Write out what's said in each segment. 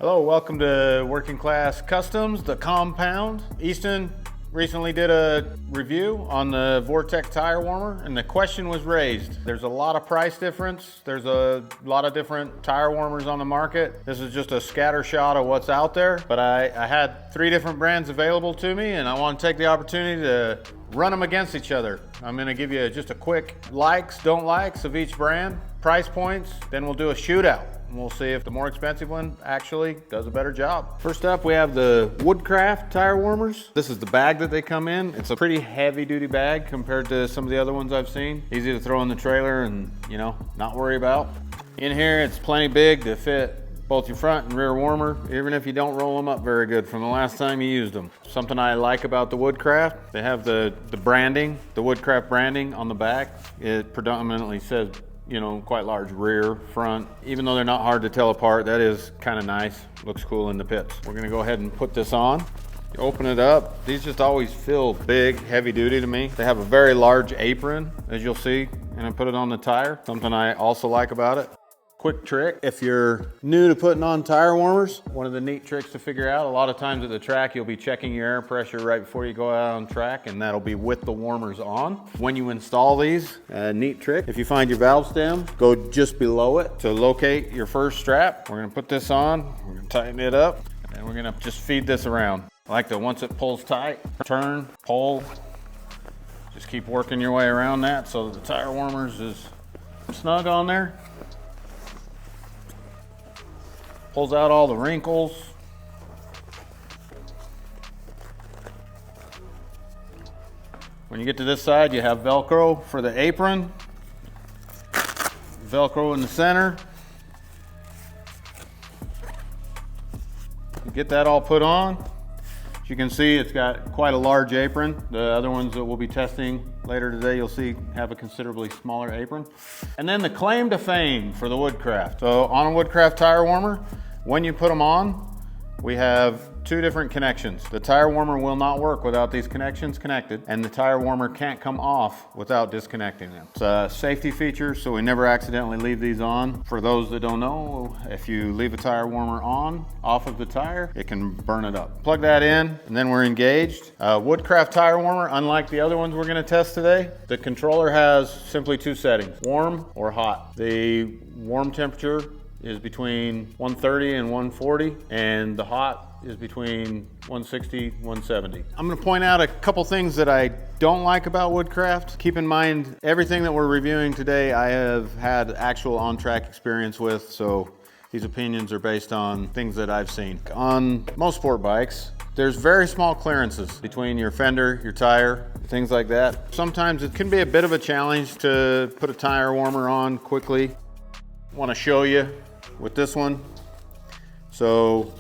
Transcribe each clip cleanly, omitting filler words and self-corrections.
Hello, welcome to Working Class Customs, the compound. Easton recently did a review on the Vortek tire warmer, and the question was raised. There's a lot of price difference. There's a lot of different tire warmers on the market. This is just a scatter shot of what's out there, but I had 3 different brands available to me, and I want to take the opportunity to run them against each other. I'm gonna give you just a quick likes, don't likes of each brand, price points, then we'll do a shootout. And we'll see if the more expensive one actually does a better job. First up, we have the Woodcraft tire warmers. This is the bag that they come in. It's a pretty heavy duty bag compared to some of the other ones I've seen. Easy to throw in the trailer and, not worry about. In here, it's plenty big to fit both your front and rear warmer, even if you don't roll them up very good from the last time you used them. Something I like about the Woodcraft, they have the branding, the Woodcraft branding on the back. It predominantly says quite large rear, front. Even though they're not hard to tell apart, that is kind of nice. Looks cool in the pits. We're gonna go ahead and put this on. You open it up. These just always feel big, heavy duty to me. They have a very large apron, as you'll see, and I put it on the tire. Something I also like about it. Quick trick, if you're new to putting on tire warmers, one of the neat tricks to figure out, a lot of times at the track, you'll be checking your air pressure right before you go out on track, and that'll be with the warmers on. When you install these, a neat trick, if you find your valve stem, go just below it to locate your first strap. We're gonna put this on, we're gonna tighten it up, and we're gonna just feed this around. I like to, once it pulls tight, turn, pull, just keep working your way around that so that the tire warmers is snug on there. Pulls out all the wrinkles. When you get to this side, you have Velcro for the apron, Velcro in the center. You get that all put on. As you can see, it's got quite a large apron. The other ones that we'll be testing later today, you'll see have a considerably smaller apron. And then the claim to fame for the Woodcraft. So on a Woodcraft tire warmer, when you put them on, we have 2 different connections. The tire warmer will not work without these connections connected, and the tire warmer can't come off without disconnecting them. It's a safety feature, so we never accidentally leave these on. For those that don't know, if you leave a tire warmer on, off of the tire, it can burn it up. Plug that in, and then we're engaged. Woodcraft tire warmer, unlike the other ones we're gonna test today, the controller has simply 2 settings, warm or hot. The warm temperature is between 130 and 140, and the hot is between 160, 170. I'm gonna point out a couple things that I don't like about Woodcraft. Keep in mind, everything that we're reviewing today, I have had actual on-track experience with, so these opinions are based on things that I've seen. On most sport bikes, there's very small clearances between your fender, your tire, things like that. Sometimes it can be a bit of a challenge to put a tire warmer on quickly. I wanna show you with this one. So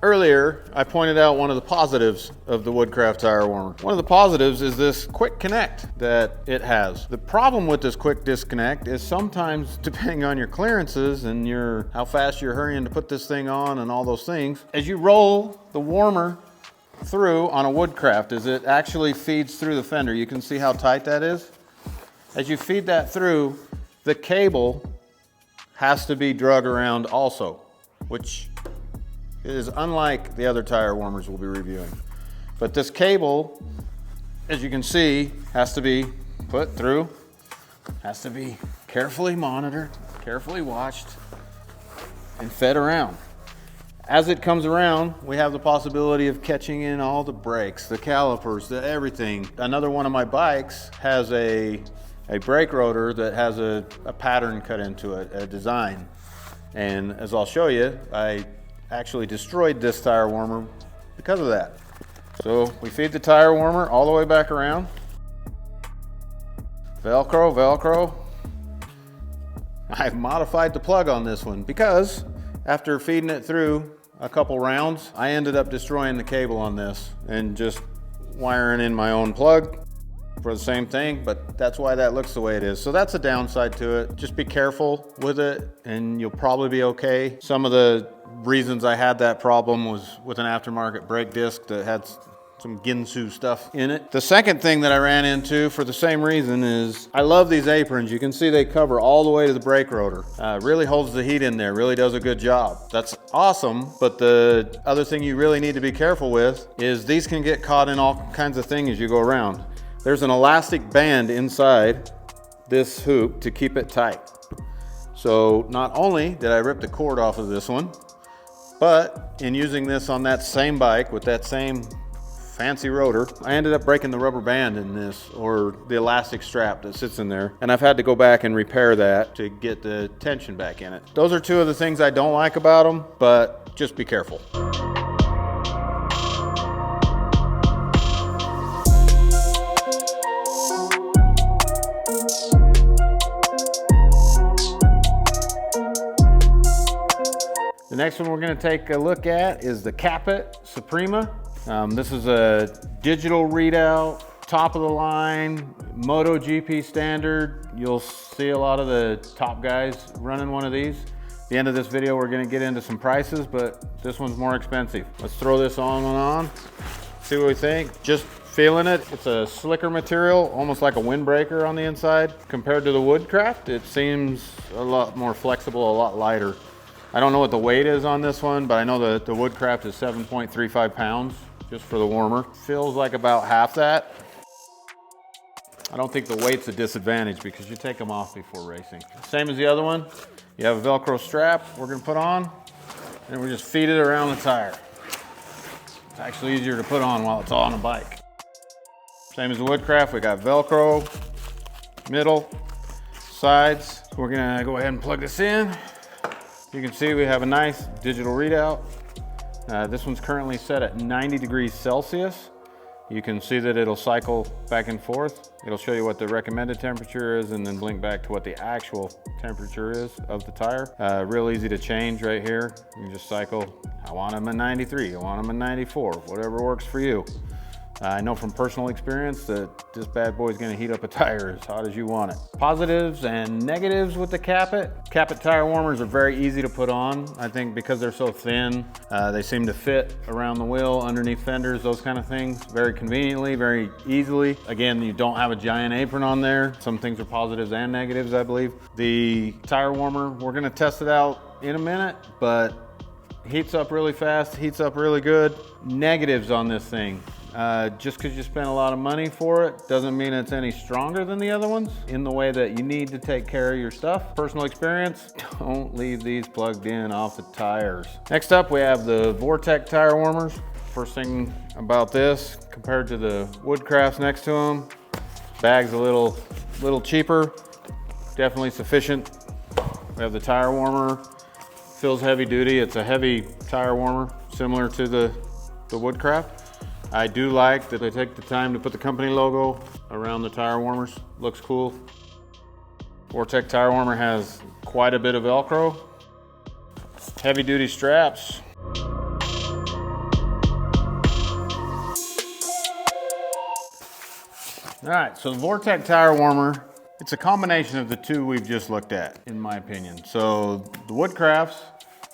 earlier, I pointed out one of the positives of the Woodcraft tire warmer. One of the positives is this quick connect that it has. The problem with this quick disconnect is sometimes, depending on your clearances and how fast you're hurrying to put this thing on and all those things, as you roll the warmer through on a Woodcraft, as it actually feeds through the fender, you can see how tight that is. As you feed that through, the cable has to be drug around also, which is unlike the other tire warmers we'll be reviewing. But this cable, as you can see, has to be put through, has to be carefully monitored, carefully watched, and fed around. As it comes around, we have the possibility of catching in all the brakes, the calipers, everything. Another one of my bikes has a brake rotor that has a pattern cut into it, a design. And as I'll show you, I actually destroyed this tire warmer because of that. So we feed the tire warmer all the way back around. Velcro, Velcro. I've modified the plug on this one because after feeding it through a couple rounds, I ended up destroying the cable on this and just wiring in my own plug for the same thing, but that's why that looks the way it is. So that's a downside to it. Just be careful with it and you'll probably be okay. Some of the reasons I had that problem was with an aftermarket brake disc that had some Ginsu stuff in it. The second thing that I ran into for the same reason is I love these aprons. You can see they cover all the way to the brake rotor. Really holds the heat in there, really does a good job. That's awesome, but the other thing you really need to be careful with is these can get caught in all kinds of things as you go around. There's an elastic band inside this hoop to keep it tight. So not only did I rip the cord off of this one, but in using this on that same bike with that same fancy rotor, I ended up breaking the rubber band in this, or the elastic strap that sits in there, and I've had to go back and repair that to get the tension back in it. Those are two of the things I don't like about them, but just be careful. The next one we're going to take a look at is the CIT Supra. This is a digital readout, top of the line, MotoGP standard. You'll see a lot of the top guys running one of these. At the end of this video, we're going to get into some prices, but this one's more expensive. Let's throw this on, see what we think. Just feeling it. It's a slicker material, almost like a windbreaker on the inside. Compared to the Woodcraft, it seems a lot more flexible, a lot lighter. I don't know what the weight is on this one, but I know that the Woodcraft is 7.35 pounds just for the warmer. Feels like about half that. I don't think the weight's a disadvantage because you take them off before racing. Same as the other one. You have a Velcro strap we're gonna put on, and we just feed it around the tire. It's actually easier to put on while it's on a bike. Same as the Woodcraft, we got Velcro, middle, sides. So we're gonna go ahead and plug this in. You can see we have a nice digital readout. This one's currently set at 90 degrees Celsius. You can see that it'll cycle back and forth. It'll show you what the recommended temperature is and then blink back to what the actual temperature is of the tire. Real easy to change right here. You just cycle, I want them at 93, I want them at 94, whatever works for you. I know from personal experience that this bad boy is going to heat up a tire as hot as you want it. Positives and negatives with the CIT. CIT tire warmers are very easy to put on. I think because they're so thin, they seem to fit around the wheel, underneath fenders, those kind of things, very conveniently, very easily. Again, you don't have a giant apron on there. Some things are positives and negatives, I believe. The tire warmer, we're going to test it out in a minute, but heats up really fast, heats up really good. Negatives on this thing. Just because you spent a lot of money for it doesn't mean it's any stronger than the other ones in the way that you need to take care of your stuff. Personal experience, don't leave these plugged in off the tires. Next up, we have the Vortek tire warmers. First thing about this, compared to the Woodcrafts next to them, bag's a little cheaper, definitely sufficient. We have the tire warmer, feels heavy duty. It's a heavy tire warmer, similar to the Woodcraft. I do like that they take the time to put the company logo around the tire warmers. Looks cool. Vortek tire warmer has quite a bit of Velcro. Heavy duty straps. All right, so the Vortek tire warmer, it's a combination of the two we've just looked at, in my opinion. So the Woodcrafts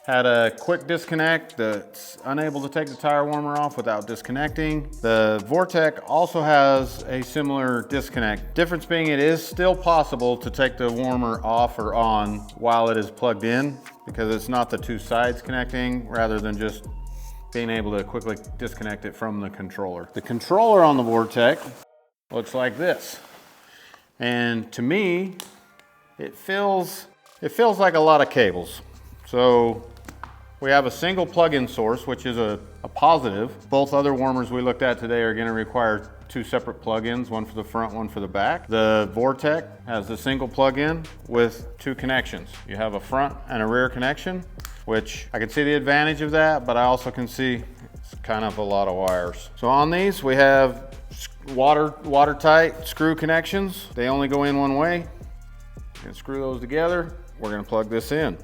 had a quick disconnect that's unable to take the tire warmer off without disconnecting. The Vortek also has a similar disconnect. Difference being it is still possible to take the warmer off or on while it is plugged in because it's not the two sides connecting rather than just being able to quickly disconnect it from the controller. The controller on the Vortek looks like this. And to me, it feels like a lot of cables. So we have a single plug-in source, which is a positive. Both other warmers we looked at today are gonna require two separate plug-ins, one for the front, one for the back. The Vortek has a single plug-in with two connections. You have a front and a rear connection, which I can see the advantage of that, but I also can see it's kind of a lot of wires. So on these, we have watertight screw connections. They only go in one way. You can screw those together. We're gonna plug this in.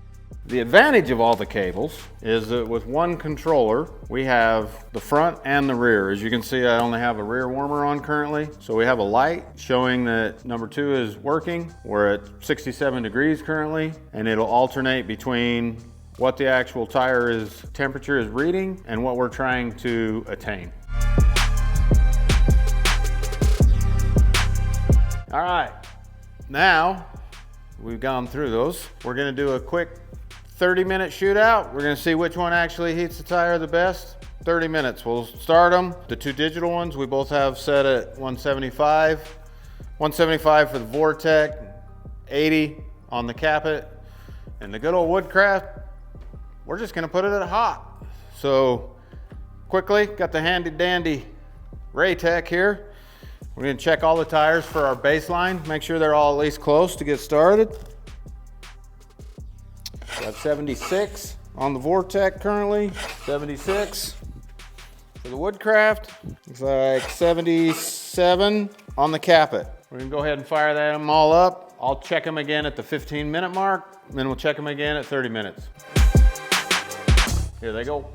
The advantage of all the cables is that with one controller, we have the front and the rear. As you can see, I only have a rear warmer on currently. So we have a light showing that number 2 is working. We're at 67 degrees currently, and it'll alternate between what the actual temperature is reading and what we're trying to attain. All right, now we've gone through those. We're gonna do a quick 30-minute shootout. We're gonna see which one actually heats the tire the best. 30 minutes, we'll start them. The two digital ones we both have set at 175. 175 for the Vortek, 80 on the Capit. And the good old Woodcraft, we're just gonna put it at hot. So quickly, got the handy dandy Vortek here. We're gonna check all the tires for our baseline, make sure they're all at least close to get started. Got 76 on the Vortek currently, 76 for the Woodcraft. Looks like 77 on the Capit. We're gonna go ahead and fire them all up. I'll check them again at the 15-minute mark, and then we'll check them again at 30 minutes. Here they go.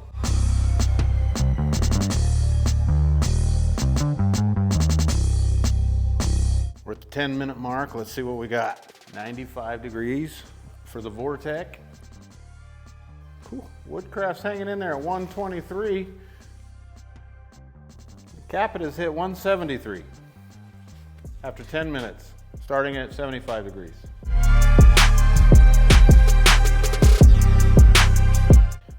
We're at the 10-minute mark. Let's see what we got. 95 degrees for the Vortek. Cool. Woodcraft's hanging in there at 123. The Capit has hit 173 after 10 minutes, starting at 75 degrees.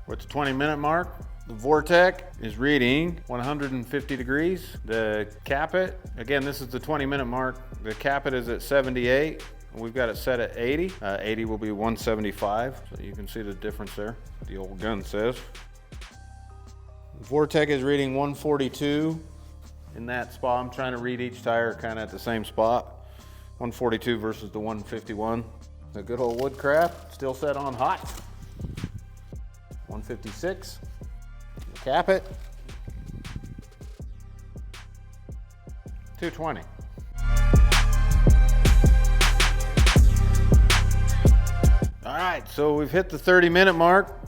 We're at the 20-minute mark. The Vortek is reading 150 degrees. The Capit, again, this is the 20-minute mark. The Capit is at 78. We've got it set at 80. 80 will be 175, so you can see the difference there, the old gun says. The Vortek is reading 142 in that spot. I'm trying to read each tire kind of at the same spot. 142 versus the 151. The good old Woodcraft still set on hot. 156. The Capit. 220. All right, so we've hit the 30-minute mark.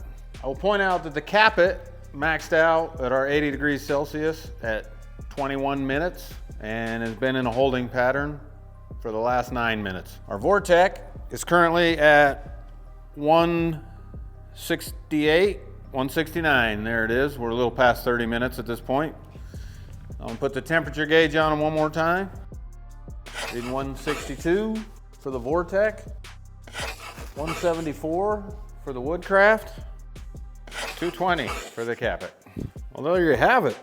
I will point out that the Capit maxed out at our 80 degrees Celsius at 21 minutes and has been in a holding pattern for the last 9 minutes. Our Vortek is currently at 168, 169. There it is. We're a little past 30 minutes at this point. I'm gonna put the temperature gauge on them one more time. Reading 162 for the Vortek, 174 for the Woodcraft, 220 for the Capit. Well, there you have it.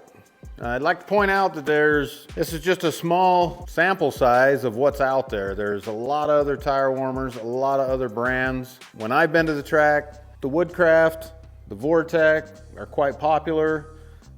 I'd like to point out that this is just a small sample size of what's out there. There's a lot of other tire warmers, a lot of other brands. When I've been to the track, the Woodcraft, the Vortek are quite popular.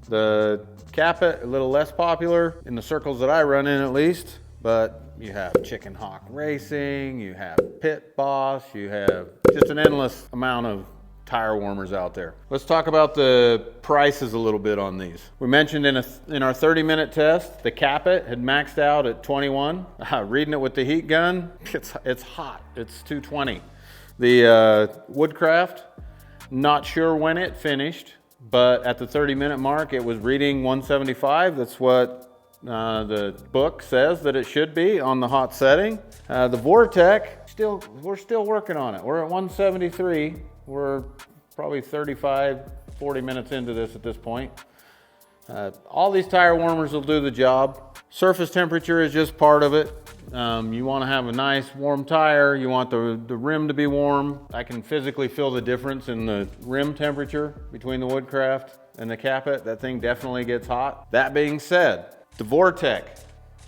The Capit, a little less popular in the circles that I run in at least, but you have Chicken Hawk Racing, you have Pit Boss, you have just an endless amount of tire warmers out there. Let's talk about the prices a little bit on these. We mentioned in our 30-minute test, the Capit had maxed out at 21. Reading it with the heat gun, it's hot. It's 220. The Woodcraft, not sure when it finished, but at the 30-minute mark, it was reading 175. That's what the book says that it should be on the hot setting. The Vortek, we're still working on it. We're at 173. We're probably 35, 40 minutes into this at this point. All these tire warmers will do the job. Surface temperature is just part of it. You want to have a nice warm tire. You want the rim to be warm. I can physically feel the difference in the rim temperature between the Woodcraft and the Capit. That thing definitely gets hot. That being said, the Vortek,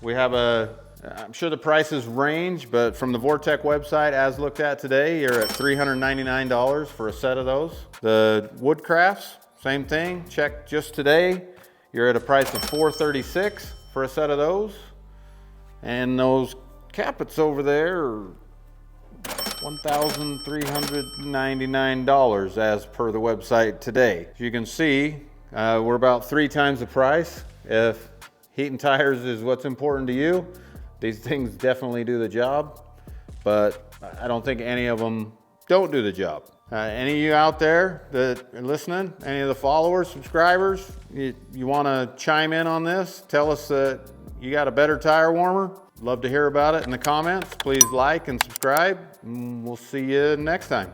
we have I'm sure the prices range, but from the Vortek website, as looked at today, you're at $399 for a set of those. The Woodcrafts, same thing. Check just today, you're at a price of $436 for a set of those. And those Capits over there are $1,399 as per the website today. As you can see, we're about 3 times the price. If heating tires is what's important to you, these things definitely do the job, but I don't think any of them don't do the job. Any of you out there that are listening, any of the followers, subscribers, you want to chime in on this, tell us that you got a better tire warmer? Love to hear about it in the comments. Please like and subscribe, and we'll see you next time.